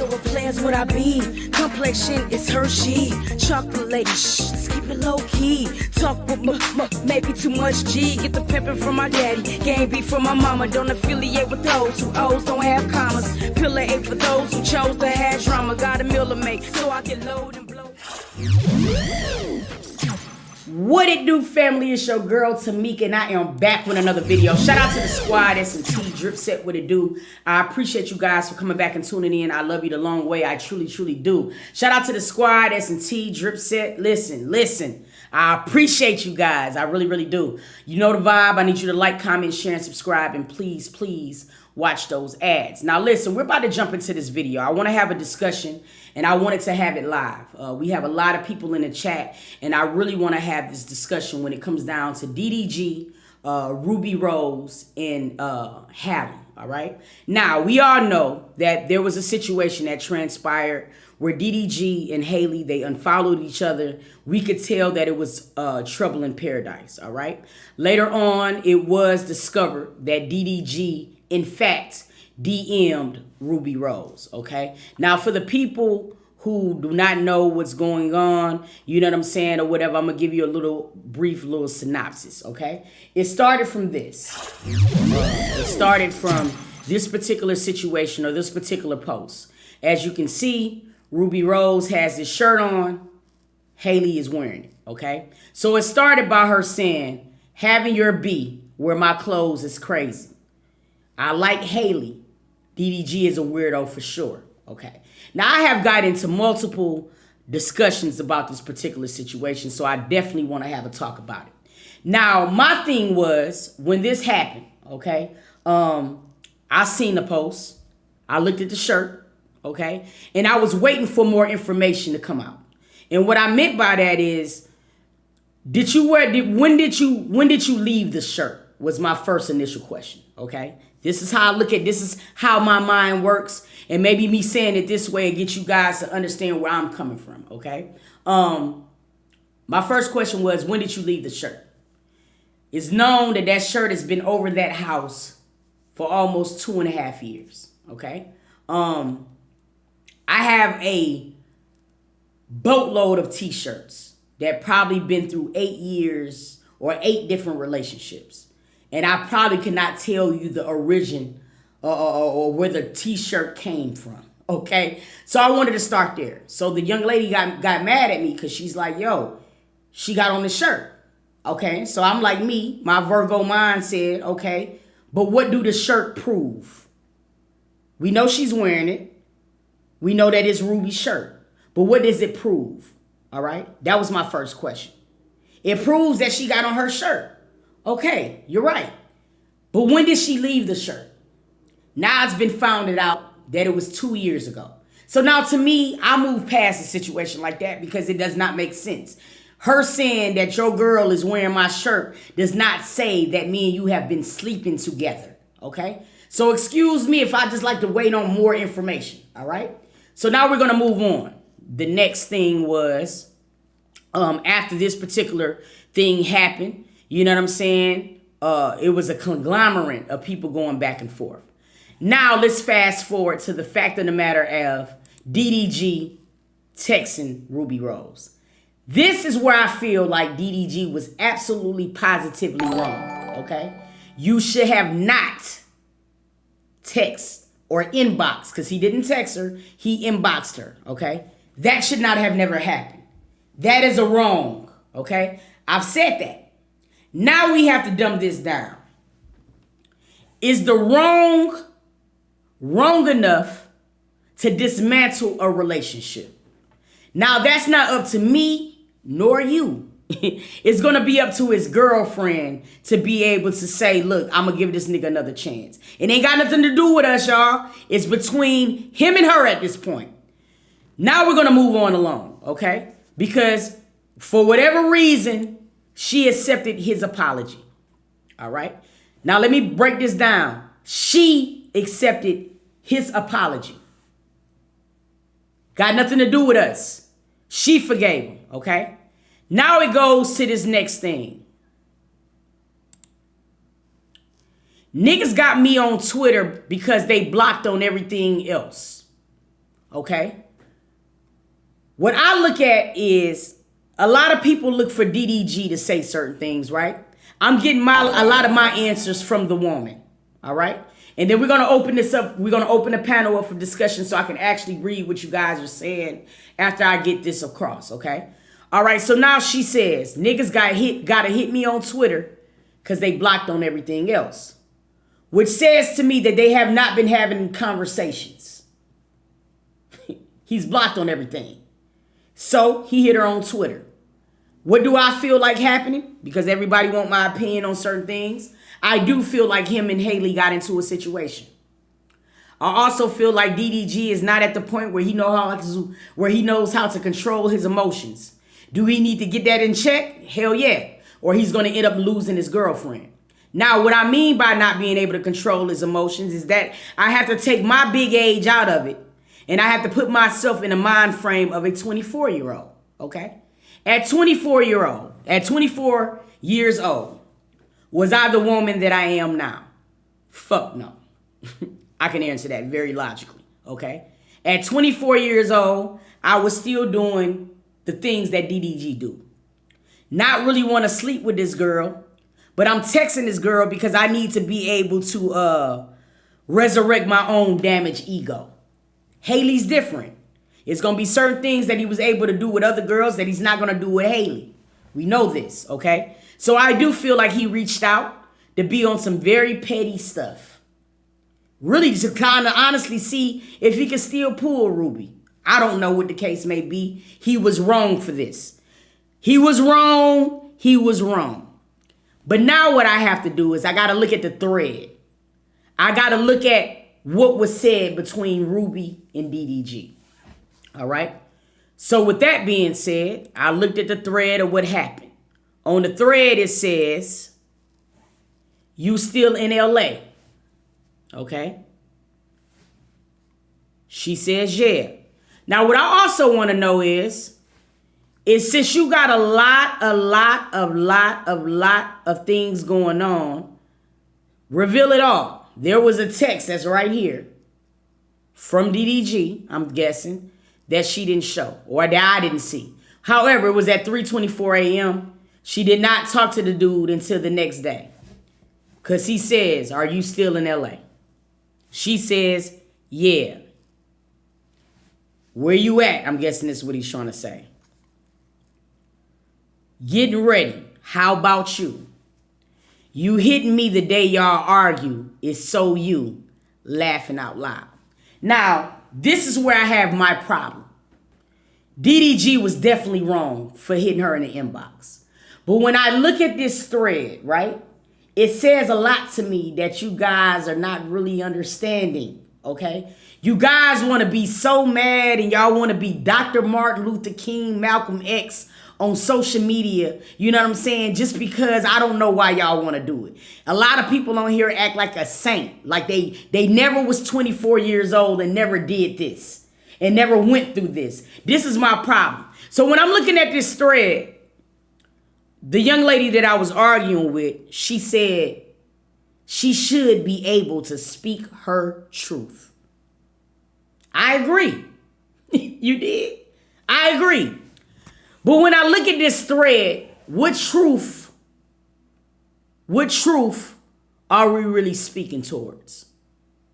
what plans would I be? Complexion is Hershey. Chocolate, shh, let's keep it low key. Talk with maybe too much G. Get the pimpin' from my daddy, game beef from my mama. Don't affiliate with those who O's don't have commas. Pillar 8 for those who chose to have drama. Got a meal to make, so I can load and blow. What it do, family? It's your girl Tamika, and I am back with another video. Shout out to the squad, S&T Drip Set. What it do? I appreciate you guys for coming back and tuning in. I love you the long way. I truly do. Shout out to the squad, S&T Drip Set. Listen. I appreciate you guys. I really do. You know the vibe. I need you to like, comment, share, and subscribe, and please watch those ads. Now listen, we're about to jump into this video. I want to have a discussion, and I wanted to have it live. We have a lot of people in the chat, and I really want to have this discussion when it comes down to Ddg, Ruby Rose, and Halle. All right. Now we all know that there was a situation that transpired where Ddg and Halle, they unfollowed each other. We could tell that it was trouble in paradise. All right. Later on, it was discovered that Ddg, in fact, DM'd Ruby Rose. Okay. Now, for the people who do not know what's going on, you know what I'm saying, or whatever, I'm gonna give you a brief synopsis. Okay. It started from this. It started from this particular situation or this particular post. As you can see, Ruby Rose has this shirt on. Halle is wearing it. Okay. So it started by her saying, having your B wear my clothes is crazy. I like Halle. Ddg is a weirdo for sure. Okay. Now, I have got into multiple discussions about this particular situation, so I definitely want to have a talk about it. Now, my thing was, when this happened, okay, I seen the post. I looked at the shirt, okay, and I was waiting for more information to come out. And what I meant by that is, when did you leave the shirt? Was my first initial question, okay? This is how I look at this is how my mind works, and maybe me saying it this way gets you guys to understand where I'm coming from, okay? My first question was, when did you leave the shirt? It's known that that shirt has been over that house for almost 2.5 years, okay? I have a boatload of t-shirts that probably been through 8 years or 8 different relationships. And I probably cannot tell you the origin or where the t-shirt came from, okay? So I wanted to start there. So the young lady got mad at me because she's like, yo, she got on the shirt, okay? So I'm like my Virgo mind said, okay, but what do the shirt prove? We know she's wearing it. We know that it's Ruby's shirt. But what does it prove, all right? That was my first question. It proves that she got on her shirt. Okay, you're right. But when did she leave the shirt? Now it's been found out that it was 2 years ago. So now to me, I move past a situation like that because it does not make sense. Her saying that your girl is wearing my shirt does not say that me and you have been sleeping together, okay? So excuse me if I just like to wait on more information, all right? So now we're going to move on. The next thing was, after this particular thing happened, you know what I'm saying? It was a conglomerate of people going back and forth. Now let's fast forward to the fact of the matter of Ddg texting Ruby Rose. This is where I feel like Ddg was absolutely positively wrong, okay? You should have not text or inboxed, because he didn't text her, he inboxed her, okay? That should not have never happened. That is a wrong, okay? I've said that. Now we have to dumb this down. Is the wrong enough to dismantle a relationship? Now that's not up to me nor you. It's going to be up to his girlfriend to be able to say, look, I'm going to give this nigga another chance. It ain't got nothing to do with us, y'all. It's between him and her at this point. Now we're going to move on along, okay? Because for whatever reason, she accepted his apology. All right. Now let me break this down. She accepted his apology. Got nothing to do with us. She forgave him. Okay. Now it goes to this next thing. Niggas got me on Twitter because they blocked on everything else. okay? What I look at is a lot of people look for DDG to say certain things, right? I'm getting a lot of my answers from the woman, all right? And then we're going to open this up. We're going to open the panel up for discussion so I can actually read what you guys are saying after I get this across, okay? All right, so now she says, niggas gotta hit me on Twitter because they blocked on everything else, which says to me that they have not been having conversations. He's blocked on everything. So he hit her on Twitter. What do I feel like happening? Because everybody want my opinion on certain things. I do feel like him and Halle got into a situation. I also feel like DDG is not at the point where he knows how to control his emotions. Do he need to get that in check? Hell yeah. Or he's going to end up losing his girlfriend. Now, what I mean by not being able to control his emotions is that I have to take my big age out of it. And I have to put myself in the mind frame of a 24-year-old, okay? At 24 years old, was I the woman that I am now? Fuck no. I can answer that very logically, okay? At 24 years old, I was still doing the things that DDG do. Not really want to sleep with this girl, but I'm texting this girl because I need to be able to resurrect my own damaged ego. Haley's different. It's going to be certain things that he was able to do with other girls that he's not going to do with Halle. We know this, okay? So I do feel like he reached out to be on some very petty stuff. Really to kind of honestly see if he can still pull Ruby. I don't know what the case may be. He was wrong for this. He was wrong. He was wrong. But now what I have to do is I got to look at the thread. I got to look at what was said between Ruby and DDG. All right. So with that being said, I looked at the thread of what happened. On the thread, it says, you still in LA. Okay. She says, yeah. Now, what I also want to know is since you got a lot of things going on, reveal it all. There was a text that's right here from DDG, I'm guessing, that she didn't show or that I didn't see. However, it was at 3:24 a.m. She did not talk to the dude until the next day. Because he says, are you still in LA? She says, yeah. Where you at? I'm guessing this is what he's trying to say. Getting ready. How about you? You hitting me the day y'all argue is so you. Laughing out loud. Now, this is where I have my problem. DDG was definitely wrong for hitting her in the inbox. But when I look at this thread, right, it says a lot to me that you guys are not really understanding, okay? You guys want to be so mad and y'all want to be Dr. Martin Luther King, Malcolm X on social media, you know what I'm saying? Just because I don't know why y'all want to do it. A lot of people on here act like a saint, like they never was 24 years old and never did this and never went through this. This is my problem. So when I'm looking at this thread, the young lady that I was arguing with, she said she should be able to speak her truth. I agree. You did? I agree. But when I look at this thread, what truth are we really speaking towards?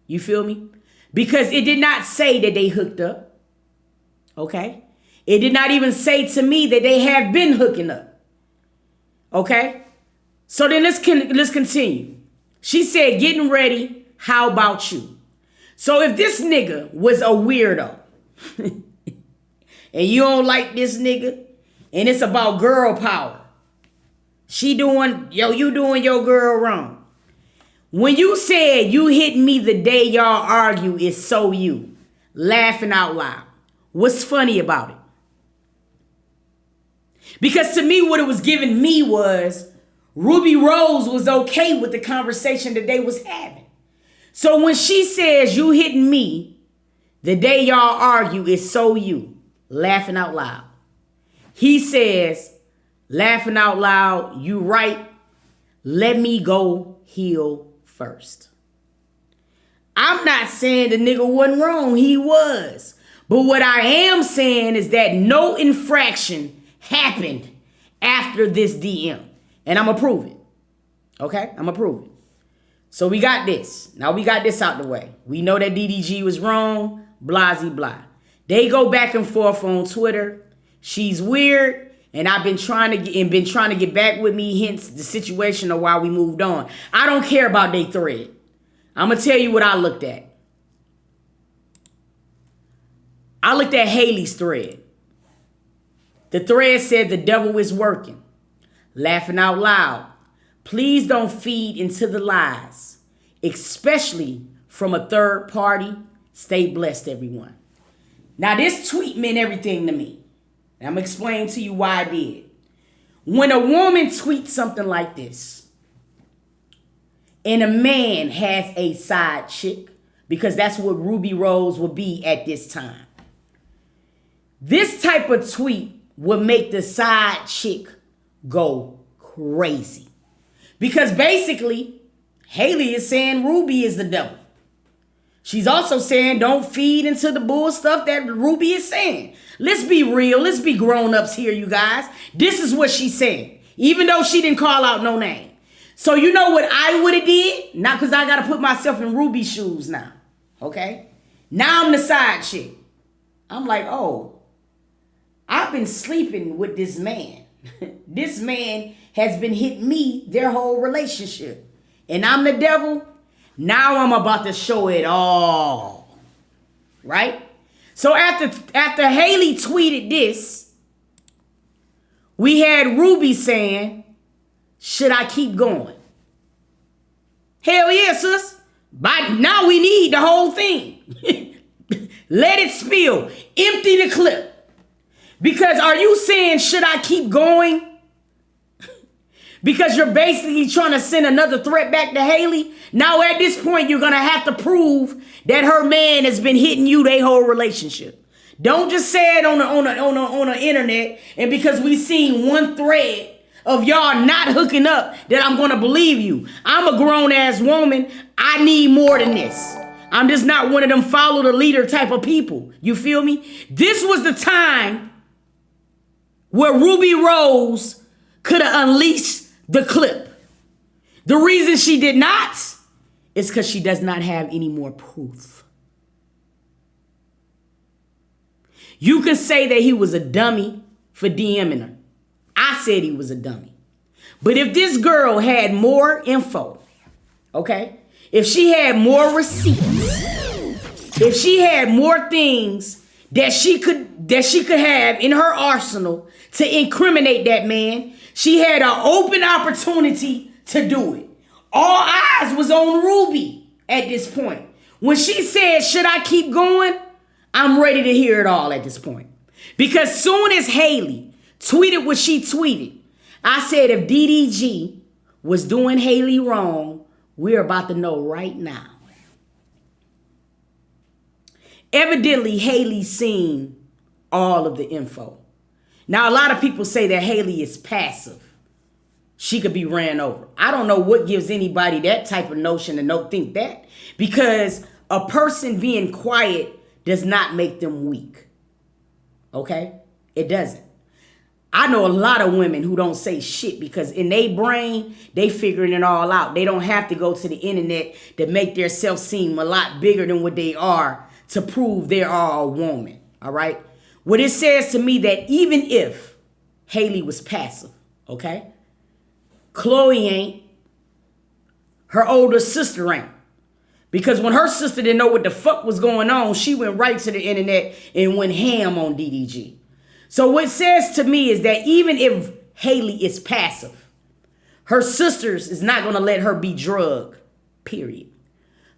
You feel me? Because it did not say that they hooked up. Okay? It did not even say to me that they have been hooking up. Okay? So then let's continue. She said, getting ready, how about you? So if this nigga was a weirdo, and you don't like this nigga, and it's about girl power, you doing your girl wrong. When you said you hit me the day y'all argue is so you, laughing out loud, what's funny about it? Because to me, what it was giving me was Ruby Rose was okay with the conversation that they was having. So when she says you hitting me the day y'all argue is so you, laughing out loud. He says, laughing out loud, you right, let me go heal first. I'm not saying the nigga wasn't wrong, he was. But what I am saying is that no infraction happened after this DM. And I'm going to prove it. Okay? I'm going to prove it. So we got this. Now we got this out the way. We know that DDG was wrong. Blasey blah. They go back and forth on Twitter. She's weird. And I've been trying to get back with me, hence the situation of why we moved on. I don't care about their thread. I'm going to tell you what I looked at. I looked at Halle's thread. The thread said the devil is working. Laughing out loud. Please don't feed into the lies, especially from a third party. Stay blessed, everyone. Now, this tweet meant everything to me. I'm going to explain to you why I did. When a woman tweets something like this, and a man has a side chick, because that's what Ruby Rose would be at this time. This type of tweet would make the side chick go crazy. Because basically, Halle is saying Ruby is the devil. She's also saying don't feed into the bull stuff that Ruby is saying. Let's be real. Let's be grown-ups here, you guys. This is what she's saying, even though she didn't call out no name. So you know what I would have did? Not because I got to put myself in Ruby's shoes now, okay? Now I'm the side chick. I'm like, oh, I've been sleeping with this man. This man has been hitting me their whole relationship. And I'm the devil. Now I'm about to show it all. Right? So after Halle tweeted this, we had Ruby saying, should I keep going? Hell yeah, sis. But now we need the whole thing. Let it spill. Empty the clip. Because are you saying, should I keep going? Because you're basically trying to send another threat back to Halle. Now at this point, you're going to have to prove that her man has been hitting you their whole relationship. Don't just say it on the internet. And because we seen one thread of y'all not hooking up, that I'm going to believe you. I'm a grown ass woman. I need more than this. I'm just not one of them follow the leader type of people. You feel me? This was the time where Ruby Rose could have unleashed the clip. The reason she did not is because she does not have any more proof. You can say that he was a dummy for DMing her. I said he was a dummy. But if this girl had more info, okay, if she had more receipts, if she had more things that she could have in her arsenal to incriminate that man, she had an open opportunity to do it. All eyes was on Ruby at this point. When she said, should I keep going? I'm ready to hear it all at this point. Because soon as Halle tweeted what she tweeted, I said if DDG was doing Halle wrong, we're about to know right now. Evidently, Halle's seen all of the info. Now, a lot of people say that Halle is passive. She could be ran over. I don't know what gives anybody that type of notion to think that. Because a person being quiet does not make them weak. Okay? It doesn't. I know a lot of women who don't say shit because in their brain, they figuring it all out. They don't have to go to the internet to make themselves seem a lot bigger than what they are to prove they are a woman. All right? What it says to me that even if Halle was passive, okay? Chloe ain't. Her older sister ain't. Because when her sister didn't know what the fuck was going on, she went right to the internet and went ham on DDG. So what it says to me is that even if Halle is passive, her sisters is not going to let her be drugged, period.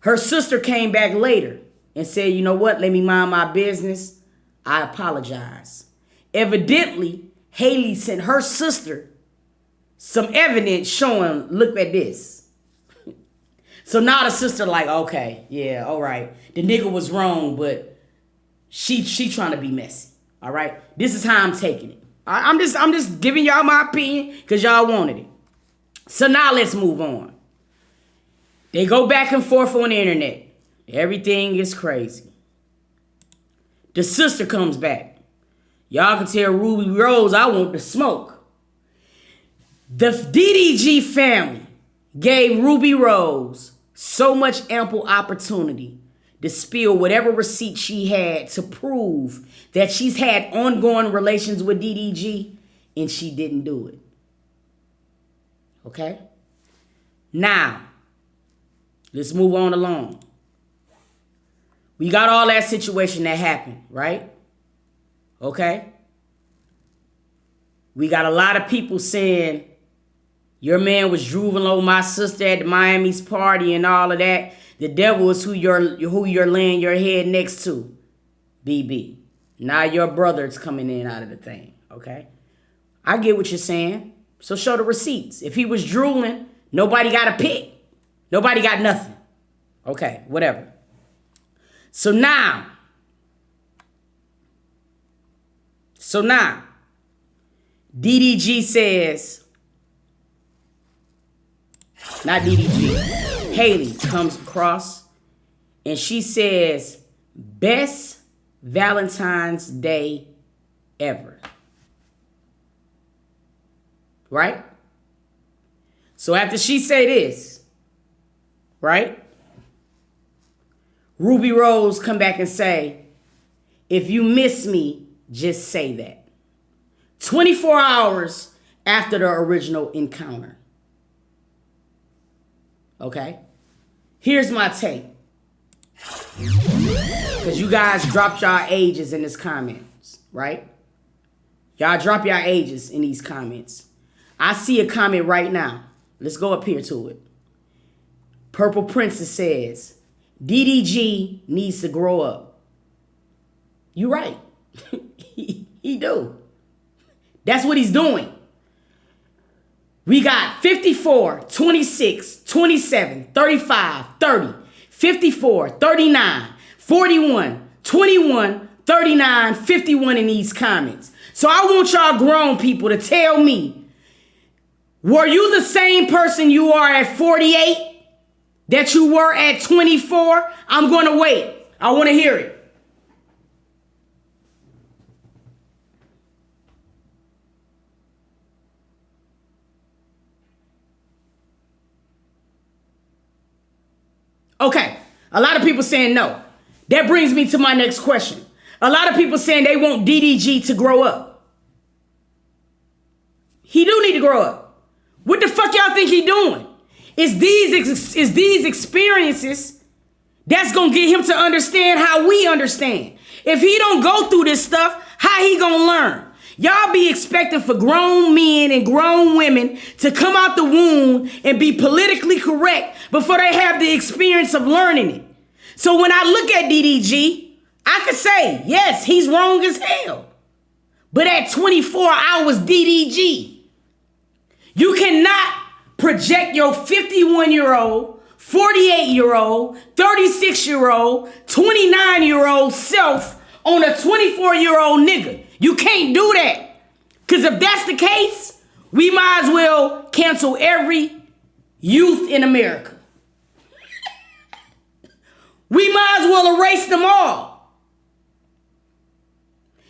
Her sister came back later and said, you know what, let me mind my business. I apologize. Evidently, Halle sent her sister some evidence showing, look at this. So now the sister like, okay, yeah, all right. The nigga was wrong, but she trying to be messy. All right? This is how I'm taking it. I'm just giving y'all my opinion because y'all wanted it. So now let's move on. They go back and forth on the internet. Everything is crazy. The sister comes back. Y'all can tell Ruby Rose I want the smoke. The DDG family gave Ruby Rose so much ample opportunity to spill whatever receipt she had to prove that she's had ongoing relations with DDG, and she didn't do it. Okay? Now, let's move on along. We got all that situation that happened, right? Okay? We got a lot of people saying, your man was drooling over my sister at the Miami's party and all of that. The devil is who you're laying your head next to, BB. Now your brother's coming in out of the thing, okay? I get what you're saying. So show the receipts. If he was drooling, nobody got a pick. Nobody got nothing. Okay, whatever. So now, DDG says, not DDG, Halle comes across and she says, best Valentine's Day ever. Right? So after she say this, right? Ruby Rose come back and say, if you miss me, just say that. 24 hours after the original encounter. Okay? Here's my take. Because you guys dropped y'all ages in this comments, right? Y'all drop y'all ages in these comments. I see a comment right now. Let's go up here to it. Purple Princess says, DDG needs to grow up. You right. he do. That's what he's doing. We got 54, 26, 27, 35, 30, 54, 39, 41, 21, 39, 51 in these comments. So I want y'all grown people to tell me, were you the same person you are at 48 that you were at 24? I'm going to wait. I want to hear it. Okay, a lot of people saying no. That brings me to my next question. A lot of people saying they want DDG to grow up. He do need to grow up. What the fuck y'all think he doing? It's these experiences that's gonna get him to understand how we understand. If he don't go through this stuff, how he gonna learn? Y'all be expecting for grown men and grown women to come out the womb and be politically correct before they have the experience of learning it. So when I look at DDG, I could say, yes, he's wrong as hell. But at 24, I was DDG. You cannot project your 51-year-old, 48-year-old, 36-year-old, 29-year-old self on a 24-year-old nigga. You can't do that. Because if that's the case, we might as well cancel every youth in America. We might as well erase them all.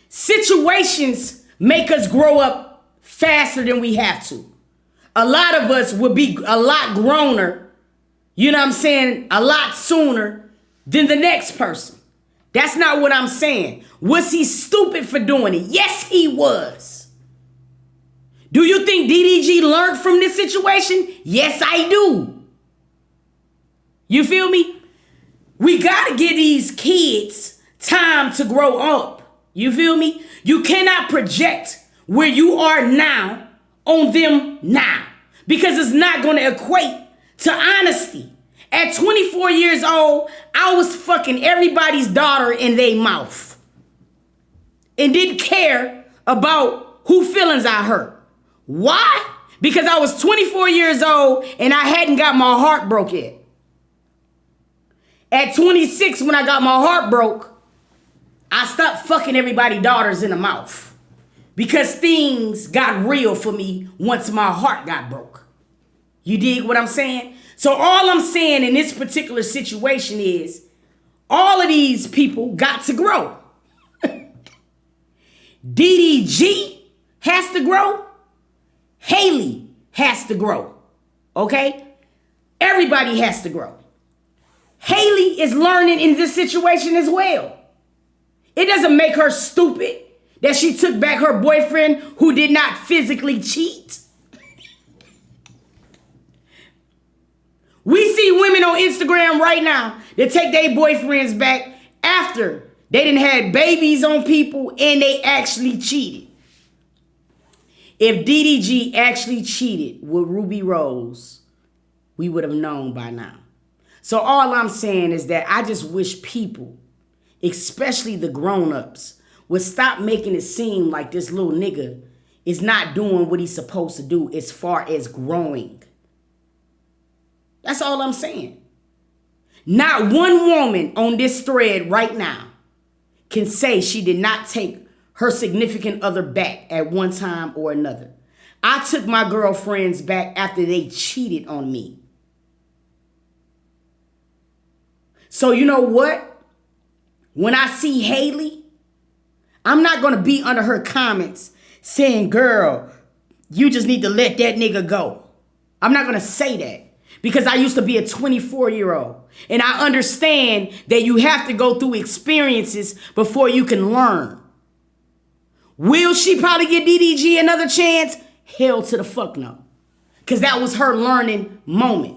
Situations make us grow up faster than we have to. A lot of us would be a lot growner, you know what I'm saying, a lot sooner than the next person. That's not what I'm saying. Was he stupid for doing it? Yes, he was. Do you think DDG learned from this situation? Yes, I do. You feel me? We got to give these kids time to grow up. You feel me? You cannot project where you are now on them now, because it's not going to equate to honesty. At 24 years old, I was fucking everybody's daughter in their mouth and didn't care about who feelings I hurt. Why? Because I was 24 years old and I hadn't got my heart broke yet. At 26, when I got my heart broke, I stopped fucking everybody's daughters in the mouth. Because things got real for me once my heart got broke. You dig what I'm saying? So all I'm saying in this particular situation is all of these people got to grow. DDG has to grow. Haley has to grow. Okay? Everybody has to grow. Haley is learning in this situation as well. It doesn't make her stupid that she took back her boyfriend who did not physically cheat. We see women on Instagram right now that take their boyfriends back after they done had babies on people and they actually cheated. If DDG actually cheated with Ruby Rose, we would have known by now. So all I'm saying is that I just wish people, especially the grown-ups, would stop making it seem like this little nigga is not doing what he's supposed to do as far as growing. That's all I'm saying. Not one woman on this thread right now can say she did not take her significant other back at one time or another. I took my girlfriends back after they cheated on me. So you know what? When I see Haley, I'm not going to be under her comments saying, girl, you just need to let that nigga go. I'm not going to say that because I used to be a 24-year-old. And I understand that you have to go through experiences before you can learn. Will she probably give DDG another chance? Hell to the fuck no. Because that was her learning moment.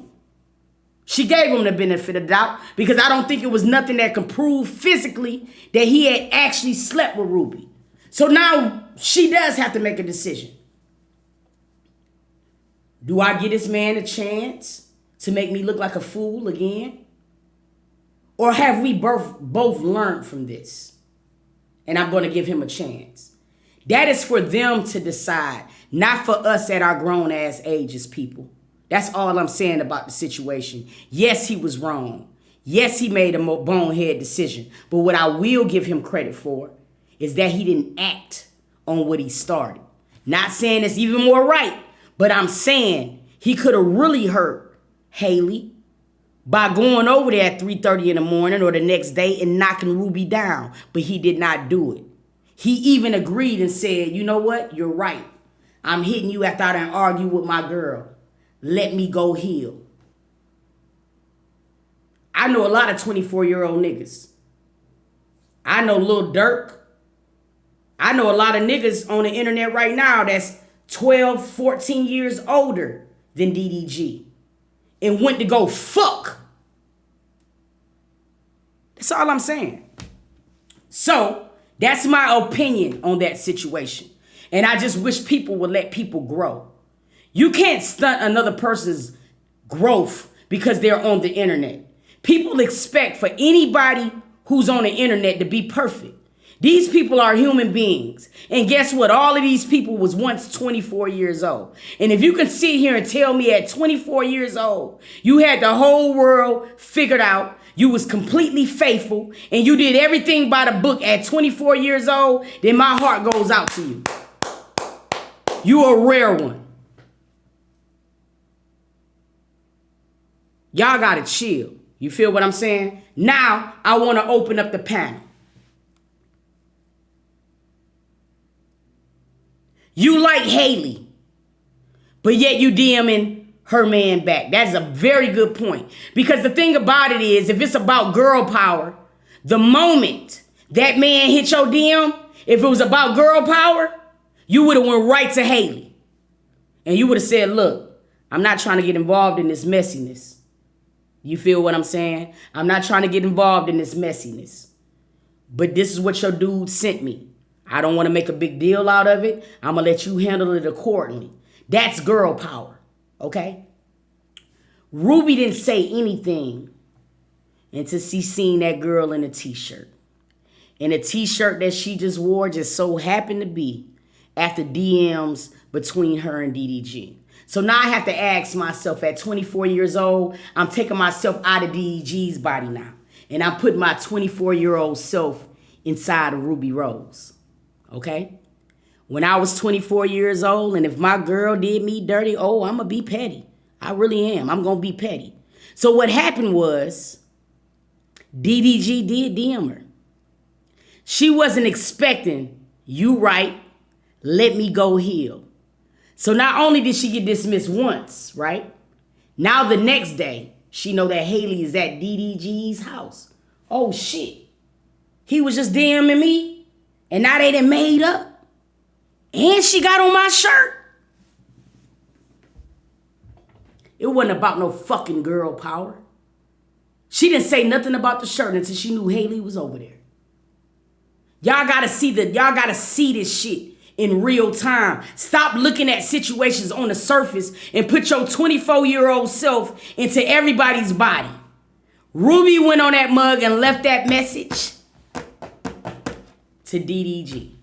She gave him the benefit of the doubt because I don't think it was nothing that could prove physically that he had actually slept with Ruby. So now she does have to make a decision. Do I give this man a chance to make me look like a fool again? Or have we both learned from this? And I'm going to give him a chance. That is for them to decide, not for us at our grown ass ages, people. That's all I'm saying about the situation. Yes, he was wrong. Yes, he made a bonehead decision. But what I will give him credit for is that he didn't act on what he started. Not saying it's even more right, but I'm saying he could have really hurt Haley by going over there at 3:30 in the morning or the next day and knocking Ruby down. But he did not do it. He even agreed and said, you know what? You're right. I'm hitting you after I done argued with my girl. Let me go heal. I know a lot of 24-year-old niggas. I know Lil Durk. I know a lot of niggas on the internet right now that's 12, 14 years older than DDG and went to go fuck. That's all I'm saying. So that's my opinion on that situation. And I just wish people would let people grow. You can't stunt another person's growth because they're on the internet. People expect for anybody who's on the internet to be perfect. These people are human beings. And guess what? All of these people was once 24 years old. And if you can sit here and tell me at 24 years old, you had the whole world figured out, you was completely faithful, and you did everything by the book at 24 years old, then my heart goes out to you. You a rare one. Y'all gotta chill. You feel what I'm saying? Now, I want to open up the panel. You like Haley, but yet you DMing her man back. That's a very good point. Because the thing about it is, if it's about girl power, the moment that man hit your DM, if it was about girl power, you would have went right to Haley. And you would have said, look, I'm not trying to get involved in this messiness. You feel what I'm saying? I'm not trying to get involved in this messiness. But this is what your dude sent me. I don't want to make a big deal out of it. I'm going to let you handle it accordingly. That's girl power, okay? Ruby didn't say anything until she seen that girl in a t-shirt. And the t-shirt that she just wore just so happened to be after DMs between her and DDG. So now I have to ask myself, at 24 years old, I'm taking myself out of DDG's body now. And I'm putting my 24-year-old self inside of Ruby Rose. Okay? When I was 24 years old, and if my girl did me dirty, oh, I'm going to be petty. I really am. I'm going to be petty. So what happened was, DDG did DM her. She wasn't expecting You right. Let me go heal. So not only did she get dismissed once, right? Now the next day, she know that Halle is at DDG's house. Oh shit. He was just DMing me, and now they done made up. And she got on my shirt. It wasn't about no fucking girl power. She didn't say nothing about the shirt until she knew Halle was over there. Y'all gotta see this shit in real time. Stop looking at situations on the surface and put your 24-year-old self into everybody's body. Ruby went on that mug and left that message to DDG.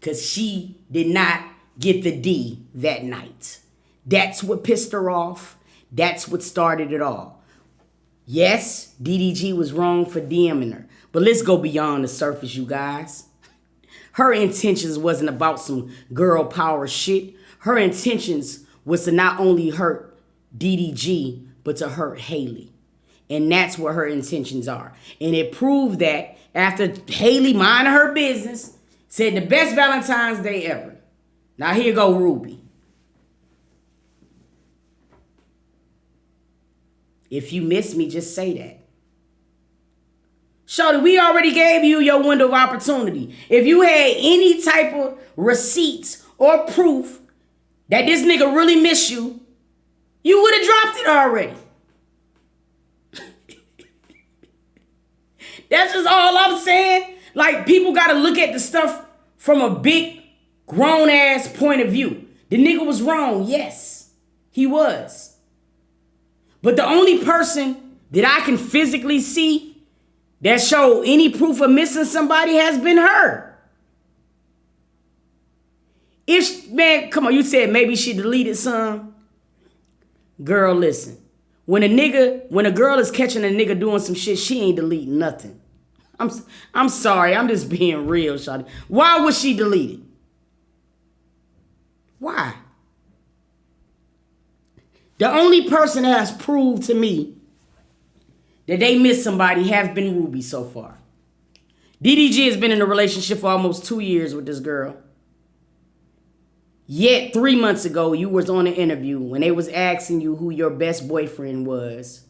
Because she did not get the D that night. That's what pissed her off. That's what started it all. Yes, DDG was wrong for DMing her. But let's go beyond the surface, you guys. Her intentions wasn't about some girl power shit. Her intentions was to not only hurt DDG, but to hurt Halle. And that's what her intentions are. And it proved that after Halle minded her business, said the best Valentine's Day ever. Now here go Ruby. If you miss me, just say that. Shorty, we already gave you your window of opportunity. If you had any type of receipts or proof that this nigga really miss you, you would have dropped it already. That's just all I'm saying. Like, people got to look at the stuff from a big, grown-ass point of view. The nigga was wrong. Yes, he was. But the only person that I can physically see that showed any proof of missing somebody has been her. Man, come on, you said maybe she deleted some. Girl, listen. When a girl is catching a nigga doing some shit, she ain't deleting nothing. I'm sorry, I'm just being real, shawty. Why was she deleted? Why? The only person that has proved to me that they missed somebody have been Ruby so far. DDG has been in a relationship for almost 2 years with this girl. Yet 3 months ago, you was on an interview when they was asking you who your best boyfriend was.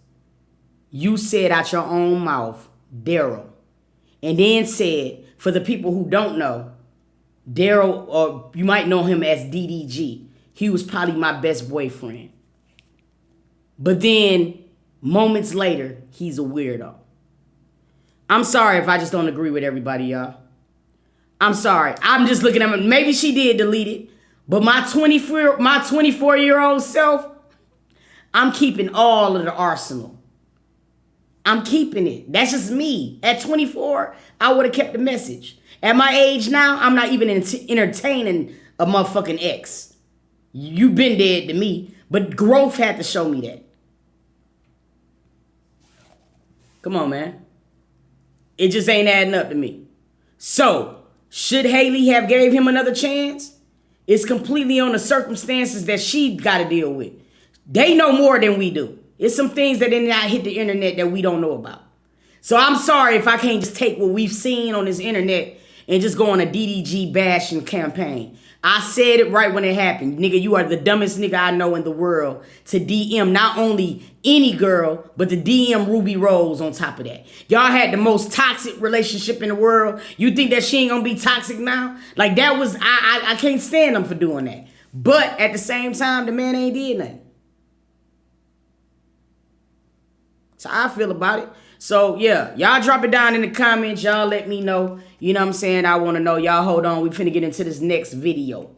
You said out your own mouth, Daryl. And then said, for the people who don't know, Daryl, or you might know him as DDG, he was probably my best boyfriend. But then, moments later, he's a weirdo. I'm sorry if I just don't agree with everybody, y'all. I'm sorry. I'm just looking at him. Maybe she did delete it. But my 24-year-old self, I'm keeping all of the arsenal. I'm keeping it. That's just me. At 24, I would have kept the message. At my age now, I'm not even entertaining a motherfucking ex. You've been dead to me. But growth had to show me that. Come on, man. It just ain't adding up to me. So, should Halle have gave him another chance? It's completely on the circumstances that she got to deal with. They know more than we do. It's some things that did not hit the internet that we don't know about. So I'm sorry if I can't just take what we've seen on this internet and just go on a DDG bashing campaign. I said it right when it happened. Nigga, you are the dumbest nigga I know in the world to DM not only any girl, but to DM Ruby Rose on top of that. Y'all had the most toxic relationship in the world. You think that she ain't gonna be toxic now? Like, that was, I can't stand them for doing that. But at the same time, the man ain't did nothing. So I feel about it. So yeah, y'all drop it down in the comments. Y'all let me know. You know what I'm saying? I want to know. Y'all hold on. We finna get into this next video.